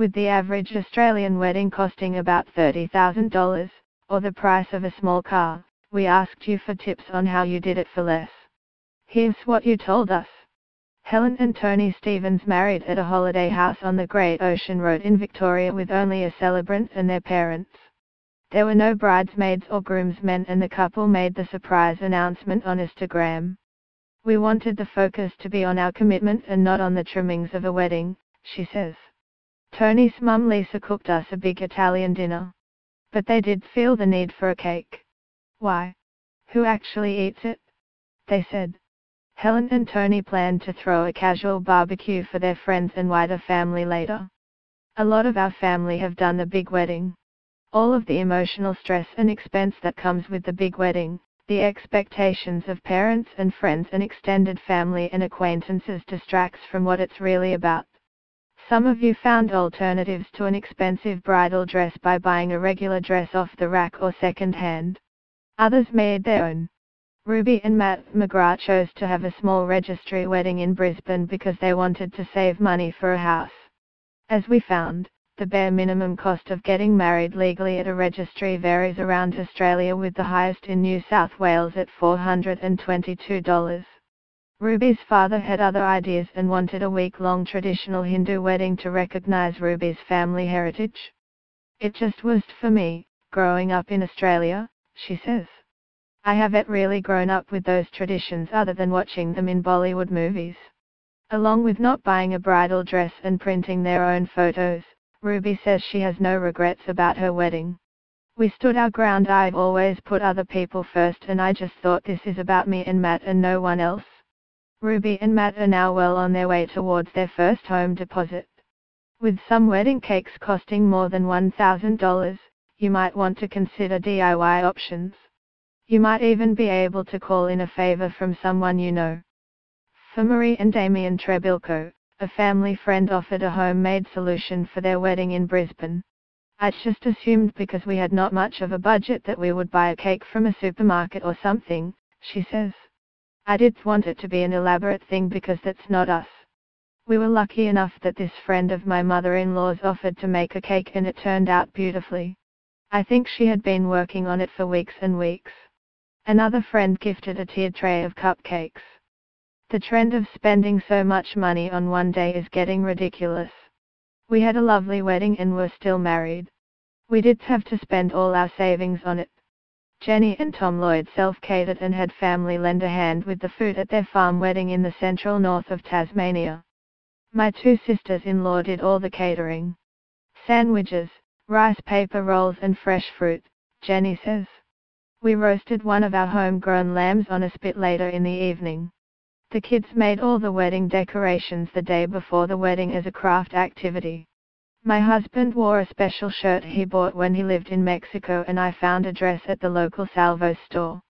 with the average Australian wedding costing about $30,000, or the price of a small car. We asked you for tips on how you did it for less. Here's what you told us. Helen and Tony Stevens married at a holiday house on the Great Ocean Road in Victoria with only a celebrant and their parents. There were no bridesmaids or groomsmen, and the couple made the surprise announcement on Instagram. We wanted the focus to be on our commitment and not on the trimmings of a wedding, she says. Tony's mum Lisa cooked us a big Italian dinner. But they did feel the need for a cake. Why? Who actually eats it? They said. Helen and Tony planned to throw a casual barbecue for their friends and wider family later. A lot of our family have done the big wedding. All of the emotional stress and expense that comes with the big wedding, the expectations of parents and friends and extended family and acquaintances distracts from what it's really about. Some of you found alternatives to an expensive bridal dress by buying a regular dress off the rack or second hand. Others made their own. Ruby and Matt McGrath chose to have a small registry wedding in Brisbane because they wanted to save money for a house. As we found, the bare minimum cost of getting married legally at a registry varies around Australia, with the highest in New South Wales at $422. Ruby's father had other ideas and wanted a week-long traditional Hindu wedding to recognize Ruby's family heritage. It just wasn't for me, growing up in Australia, she says. I haven't really grown up with those traditions other than watching them in Bollywood movies. Along with not buying a bridal dress and printing their own photos, Ruby says she has no regrets about her wedding. We stood our ground. I've always put other people first, and I just thought this is about me and Matt and no one else. Ruby and Matt are now well on their way towards their first home deposit. With some wedding cakes costing more than $1,000, you might want to consider DIY options. You might even be able to call in a favor from someone you know. For Marie and Damien Trebilco, a family friend offered a homemade solution for their wedding in Brisbane. I just assumed because we had not much of a budget that we would buy a cake from a supermarket or something, she says. I didn't want it to be an elaborate thing because that's not us. We were lucky enough that this friend of my mother-in-law's offered to make a cake, and it turned out beautifully. I think she had been working on it for weeks and weeks. Another friend gifted a tiered tray of cupcakes. The trend of spending so much money on one day is getting ridiculous. We had a lovely wedding and were still married. We did have to spend all our savings on it. Jenny and Tom Lloyd self-catered and had family lend a hand with the food at their farm wedding in the central north of Tasmania. My two sisters-in-law did all the catering. Sandwiches, rice paper rolls and fresh fruit, Jenny says. We roasted one of our homegrown lambs on a spit later in the evening. The kids made all the wedding decorations the day before the wedding as a craft activity. My husband wore a special shirt he bought when he lived in Mexico, and I found a dress at the local Salvo store.